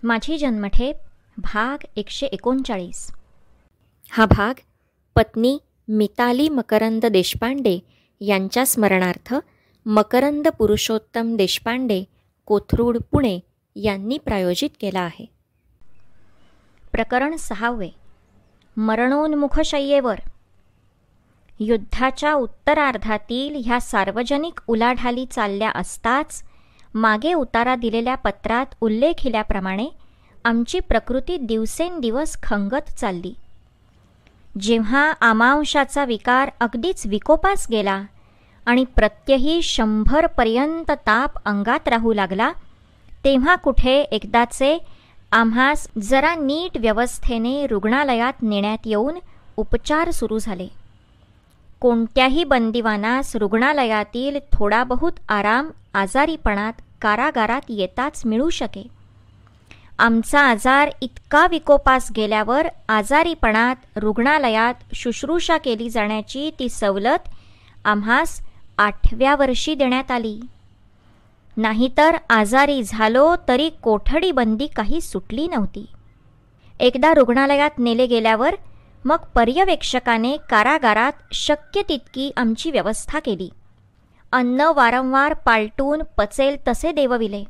माझी जन्मठेप भाग 139. हा भाग पत्नी मिताली मकरंद देशपांडे यांच्या स्मरणार्थ मकरंद पुरुषोत्तम देशपांडे, कोथरूड, पुणे यांनी प्रायोजित केला आहे. प्रकरण 6. मरणोन्मुख शय्येवर. युद्धाच्या उत्तरार्धातील ह्या सार्वजनिक उलाढाली चालल्या असताच मागे उतारा दिलेल्या पत्रात उल्लेखिल्याप्रमाणे आमची प्रकृती दिवसेंदिवस खंगत चालली. जेव्हा आमांशाचा विकार अगदीच विकोपास गेला आणि प्रत्यही 100 पर्यंत ताप अंगात राहू लागला, तेव्हा कुठे एकदाचे आम्हास जरा नीट व्यवस्थेने रुग्णालयात नेण्यात येऊन उपचार सुरू झाले. कोणत्याही बंदिवानास रुग्णालयातील थोडा बहुत आराम आजारीपणात कारागारात येताच मिळू शके. आमचा आजार इतका विकोपास गेल्यावर आजारीपणात रुग्णालयात शुश्रूषा केली जाण्याची ती सवलत आम्हास 8व्या वर्षी देण्यात आली. नाहीतर आजारी झालो तरी कोठडी बंदी काही सुटली नव्हती. एकदा रुग्णालयात नेले गेल्यावर मग पर्यवेक्षकाने कारागारात शक्य तितकी आमची व्यवस्था केली. अन्न वारंवार पालटून पचेल तसे देवविले.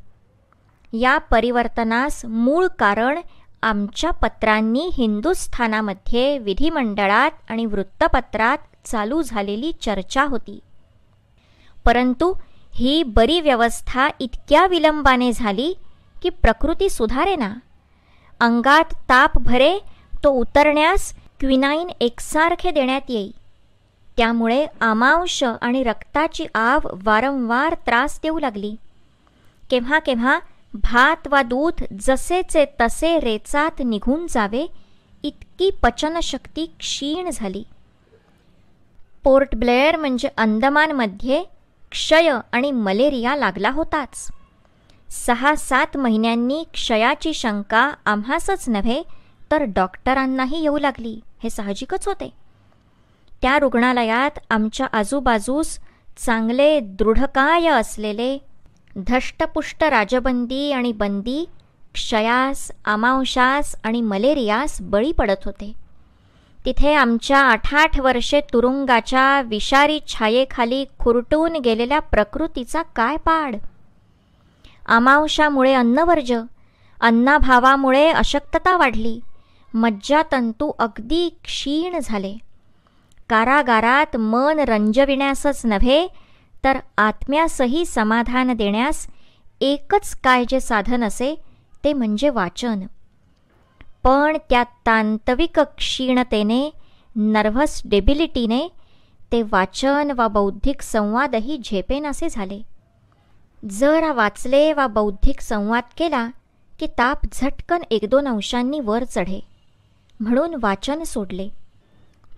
या परिवर्तनास मूळ कारण आमच्या पत्रांनी हिंदुस्थानामध्ये विधिमंडळात आणि वृत्तपत्रात चालू झालेली चर्चा होती. परंतु ही बरी व्यवस्था इतक्या विलंबाने झाली की प्रकृती सुधारेना. अंगात ताप भरे तो उतरण्यास क्विनाईन एकसारखे देण्यात येई. त्यामुळे आमांश आणि रक्ताची आव वारंवार त्रास देऊ लागली. केव्हा केव्हा भात वा दूध जसेचे तसे रेचात निघून जावे इतकी पचनशक्ती क्षीण झाली. पोर्ट ब्लेअर म्हणजे अंदमानमध्ये क्षय आणि मलेरिया लागला होताच. 6-7 महिन्यांनी क्षयाची शंका आम्हासच नव्हे तर डॉक्टरांनाही येऊ लागली. हे साहजिकच होते. त्या रुग्णालयात आमच्या आजूबाजूस चांगले दृढकाय असलेले धष्टपुष्ट राजबंदी आणि बंदी क्षयास, आमांशास आणि मलेरियास बळी पडत होते. तिथे आमच्या 8-8 वर्षे तुरुंगाच्या विषारी छायेखाली खुरटून गेलेल्या प्रकृतीचा काय पाड. आमांशामुळे अन्नवर्ज्य, अन्नाभावामुळे अशक्तता वाढली. मज्जातंतू अगदी क्षीण झाले. कारागारात मन रंजविण्यासच नव्हे तर आत्म्यासही समाधान देण्यास एकच काय जे साधन असे ते म्हणजे वाचन. पण त्या तांतविक क्षीणतेने, नर्व्हस डेबिलिटीने ते वाचन वा बौद्धिक संवादही झेपेनासे झाले. जरा वाचले वा बौद्धिक संवाद केला की ताप झटकन 1-2 अंशांनी वर चढे. म्हणून वाचन सोडले.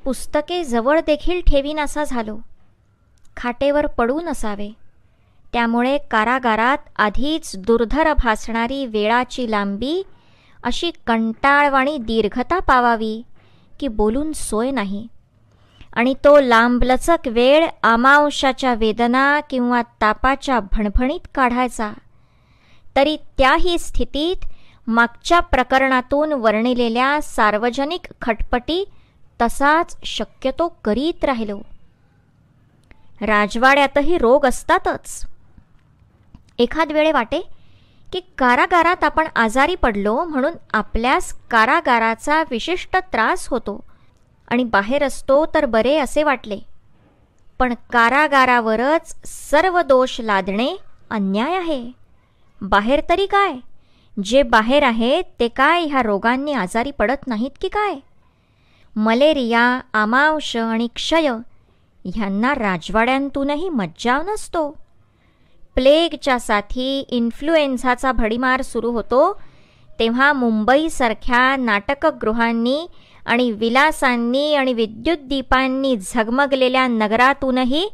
पुस्तके जवळ देखील ठेवीनासा झालो. खाटेवर पडून असावे. त्यामुळे कारागारात आधीच दुर्धर भासणारी वेळाची लांबी अशी कंटाळवाणी दीर्घता पावावी की बोलून सोय नाही. आणि तो लांबलचक वेळ आमांशाच्या वेदना किंवा तापाच्या भणभणीत काढायचा. तरी त्याही स्थितीत मागच्या प्रकरणातून वर्णिलेल्या सार्वजनिक खटपटी तसाच शक्यतो करीत राहिलो. राजवाड्यातही रोग असतातच. एखाद वेळे वाटे की कारागारात आपण आजारी पडलो म्हणून आपल्यास कारागाराचा विशिष्ट त्रास होतो आणि बाहेर असतो तर बरे असे वाटले. पण कारागारावरच सर्व दोष लादणे अन्याय आहे. बाहेर तरी काय, जे बाहेर आहेत ते काय ह्या रोगांनी आजारी पडत नाहीत की काय. मलेरिया, आमांश आणि क्षय ह्यांना राजवाड्यांतूनही मज्जाव नसतो. प्लेगच्या साथी, इन्फ्लुएन्झाचा भडीमार सुरू होतो तेव्हा मुंबईसारख्या नाटकगृहांनी आणि विलासांनी आणि विद्युतदीपांनी झगमगलेल्या नगरातूनही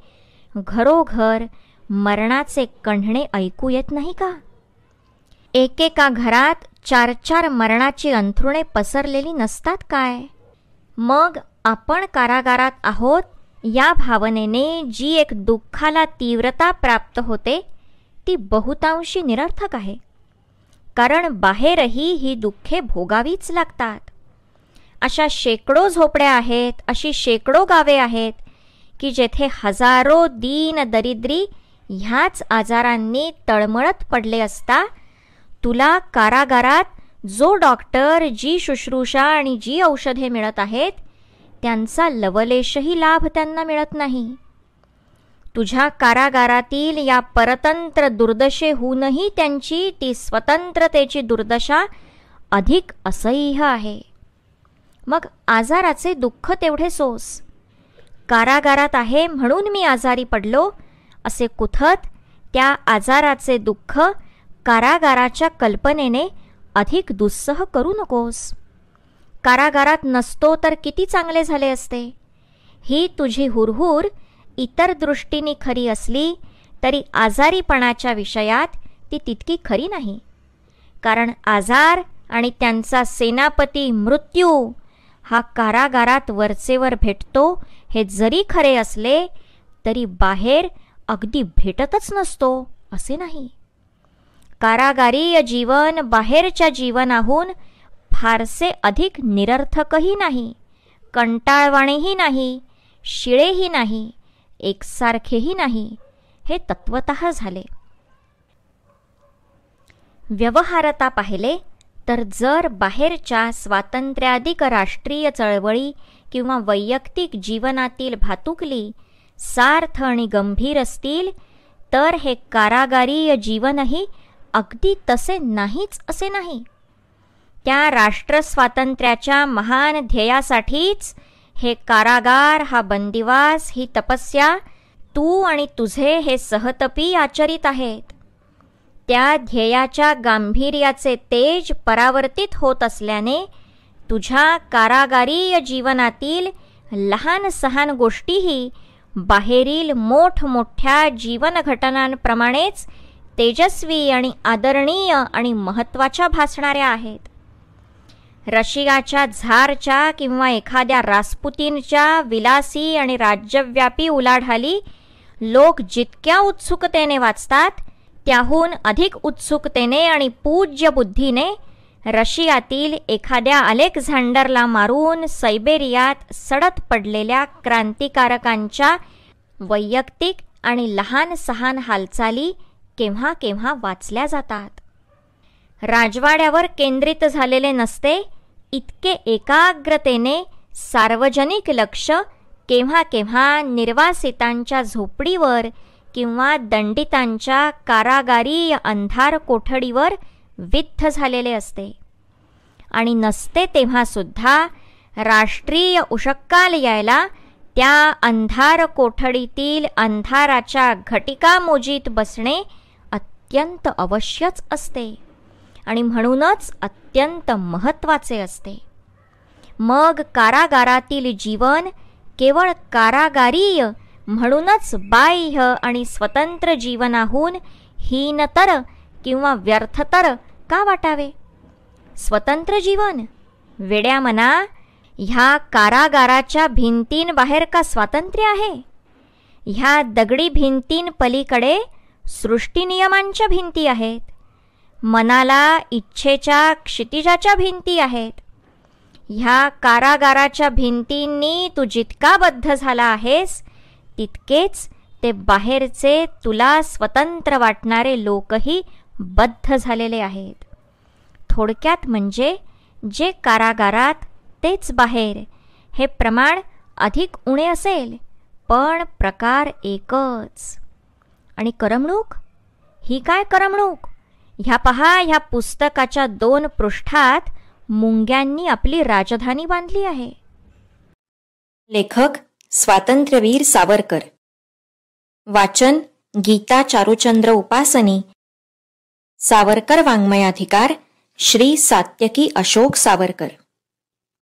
घरोघर मरणाचे कण्हणे ऐकू येत नाही का. एकेका घरात 4-4 मरणाची अंथरुणे पसरलेली नसतात काय. मग आपण कारागारात आहोत या भावनेने जी एक दुःखाला तीव्रता प्राप्त होते ती बहुतांशी निरर्थक आहे. कारण बाहेरही ही दुःखे भोगावीच लागतात. अशा शेकडो झोपड्या आहेत, अशी शेकडो गावे आहेत की जेथे हजारो दीन दरिद्री ह्याच आजारांनी तळमळत पडले असता तुला कारागारात जो डॉक्टर, जी शुश्रूषा आणि जी औषधे मिळत आहेत त्यांचा लवलेशही लाभ त्यांना मिळत नाही. तुझ्या कारागारातील या परतंत्र दुर्दशेहूनही त्यांची ती स्वतंत्रतेची दुर्दशा अधिक असह्य आहे. मग आजाराचे दुःख तेवढे सोस. कारागारात आहे म्हणून मी आजारी पडलो असे कुथत त्या आजाराचे दुःख कारागाराच्या कल्पनेने अधिक दुस्सह करू नकोस. कारागारात नसतो तर किती चांगले झाले असते. ही तुझी हुरहुर इतर दृष्टीने खरी असली तरी आजारीपणाच्या विषयात ती तितकी खरी नाही. कारण आजार आणि त्यांचा सेनापती मृत्यू हा कारागारात वरचेवर भेटतो हे जरी खरे असले तरी बाहेर अगदी भेटतच नसतो असे नाही. कारागारीय जीवन बाहेरच्या जीवनाहून फारसे अधिक निरर्थकही नाही, कंटाळवाणेही नाही, शिळेही नाही, एकसारखेही नाही, हे तत्वतः झाले. व्यवहारता पाहिले तर जर बाहेरच्या स्वातंत्र्याधिक राष्ट्रीय चळवळी किंवा वैयक्तिक जीवनातील भातुकली सार्थ आणि गंभीर असतील तर हे कारागारीय जीवनही अगदी तसे नाहीच असे नाही. त्या राष्ट्रस्वातंत्र्याच्या महान ध्येयासाठीच हे कारागार, हा बंदिवास, ही तपस्या तू आणि तुझे हे सहतपी आचरित आहेत. त्या ध्येयाच्या गांभीर्याचे तेज परावर्तित होत असल्याने तुझ्या कारागारीय जीवनातील लहान सहान गोष्टीही बाहेरील मोठमोठ्या जीवनघटनांप्रमाणेच तेजस्वी आणि आदरणीय आणि महत्त्वाच्या भासणाऱ्या आहेत. रशियाच्या झारच्या किंवा एखाद्या रासपुतीनच्या विलासी आणि राज्यव्यापी उलाढाली लोक जितक्या उत्सुकतेने वाचतात त्याहून अधिक उत्सुकतेने आणि पूज्य बुद्धीने रशियातील एखाद्या अलेक्झांडरला मारून सायबेरियात सडत पडलेल्या क्रांतिकारकांच्या वैयक्तिक आणि लहान सहान हालचाली केव्हा केव्हा वाचल्या जातात. राजवाड्यावर केंद्रित झालेले नसते इतके एकाग्रतेने सार्वजनिक लक्ष केव्हा केव्हा निर्वासितांच्या झोपडीवर किंवा दंडितांच्या कारागारीय अंधार कोठडीवर विद्ध झालेले असते. आणि नसते तेव्हासुद्धा राष्ट्रीय उषक्काल यायला त्या अंधार कोठडीतील अंधाराच्या घटिका मोजीत बसणे अत्यंत अवश्यच असते आणि म्हणूनच अत्यंत महत्त्वाचे असते. मग कारागारातील जीवन केवळ कारागारीय म्हणूनच बाह्य आणि स्वतंत्र जीवनाहून हीनतर किंवा व्यर्थतर का वाटावे? स्वतंत्र जीवन वेड्या मना, ह्या कारागाराच्या भिंतींबाहेर का स्वातंत्र्य आहे? ह्या दगडी भिंतींपलीकडे सृष्टीनियमांच्या भिंती आहेत. मनाला इच्छेच्या क्षितिजाच्या भिंती आहेत. ह्या कारागाराच्या भिंतींनी तू जितका बद्ध झाला आहेस तितकेच ते बाहेरचे तुला स्वतंत्र वाटणारे लोकही बद्ध झालेले आहेत. थोडक्यात म्हणजे जे कारागारात तेच बाहेर हे प्रमाण अधिक उणे असेल पण प्रकार एकच. आणि करमणूक ही काय करमणूक? ह्या पहा, ह्या पुस्तकाच्या 2 पृष्ठात मुंग्यांनी आपली राजधानी बांधली आहे. लेखक स्वातंत्र्यवीर सावरकर. वाचन गीता चारुचंद्र उपासनी. सावरकर वाङ्मयाधिकार श्री सात्यकी अशोक सावरकर.